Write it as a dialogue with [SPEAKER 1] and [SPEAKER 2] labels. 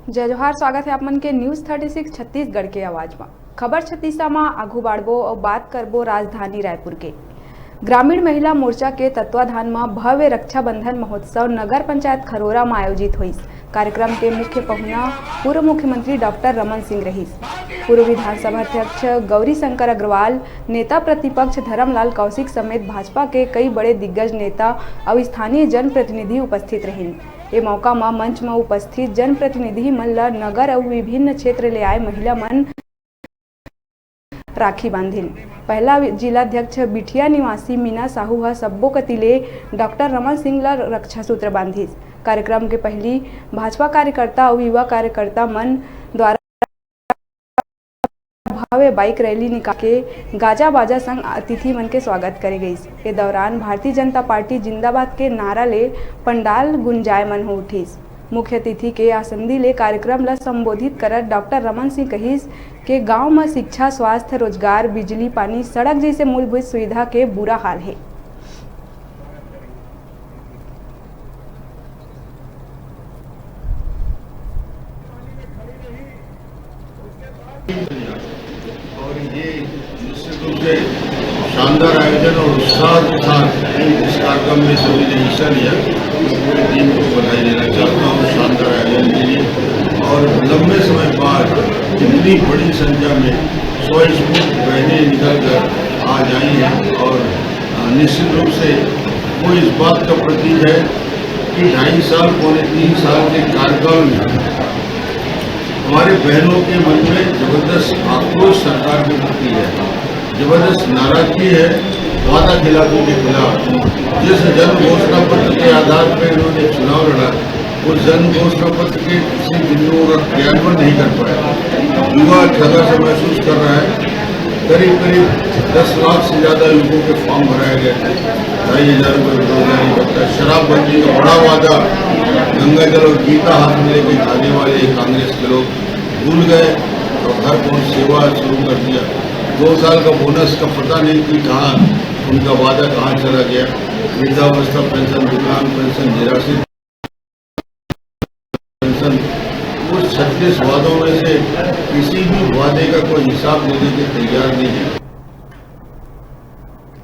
[SPEAKER 1] जय जोहार। स्वागत है आप मन के न्यूज 36 छत्तीसगढ़ के आवाज में। खबर छत्तीसा में आगू बाढ़बो और बात करबो राजधानी रायपुर के। ग्रामीण महिला मोर्चा के तत्वाधान में भव्य रक्षाबंधन महोत्सव नगर पंचायत खरोरा में आयोजित हुई। कार्यक्रम के मुख्य पहुना पूर्व मुख्यमंत्री डॉक्टर रमन सिंह रहीस, पूर्व विधानसभा अध्यक्ष गौरी शंकर अग्रवाल, नेता प्रतिपक्ष धर्मलाल कौशिक समेत भाजपा के कई बड़े दिग्गज नेता और स्थानीय जनप्रतिनिधि उपस्थित रहिन। ये मौका में मंच में उपस्थित जनप्रतिनिधि मन ला नगर और विभिन्न क्षेत्र ले आए महिला मन राखी बांधिन। पहला जिलाध्यक्ष बिठिया निवासी मीना साहू ह सब्बो कतिले डॉक्टर रमन सिंह ला रक्षा सूत्र बांधिस। कार्यक्रम के पहली भाजपा कार्यकर्ता और युवा कार्यकर्ता मन द्वारा भव्य बाइक रैली निकाल के गाजा बाजा संग अतिथि मन के स्वागत करे गई। के दौरान भारतीय जनता पार्टी जिंदाबाद के नारा ले पंडाल गुंजायमान हो उठिस। मुख्य अतिथि के आसंदी ले कार्यक्रम ला संबोधित करत डॉक्टर रमन सिंह कहिस के गांव में शिक्षा, स्वास्थ्य, रोजगार, बिजली, पानी, सड़क जैसे मूलभूत सुविधा के बुरा हाल है।
[SPEAKER 2] और ये निश्चित रूप से शानदार आयोजन और उत्साह के साथ इस कार्यक्रम में सभी ने हिस्सा लिया। पूरी टीम को बधाई देना चाहता हूँ शानदार आयोजन के लिए। और लंबे समय बाद इतनी बड़ी संख्या में स्वस्फूर्त बहनें निकल कर आज आई हैं और निश्चित रूप से वो इस बात का प्रतीक है कि 2.5 साल पौने 3 साल के कार्यकाल में हमारे बहनों के मन में जबरदस्त आक्रोश सरकार के प्रति है, जबरदस्त नाराजगी है वादा खिलाफों के खिलाफ। जिस जन घोषणा पत्र के आधार पर इन्होंने चुनाव लड़ा, उस जन घोषणा पत्र के किसी बिंदु और क्रियान्वयन नहीं कर पाया। युवा ठगा से महसूस कर रहा है। करीब करीब 10 लाख से ज़्यादा युवकों के फॉर्म भराए गए थे। 2,500 रुपये रोजगारी भत्ता, शराबबंदी का बड़ा वादा गंगा जल और गीता हाथ में लेके खाने वाले कांग्रेस के लोग भूल गए और घर पहुंच सेवा शुरू कर दिया। 2 साल का बोनस का पता नहीं कि कहाँ उनका वादा कहाँ चला गया। वृद्धावस्था पेंशन, विकलांग पेंशन, निराश्रित पेंशन, उस 36 वादों में से किसी भी वादे का कोई हिसाब देने के तैयार नहीं है।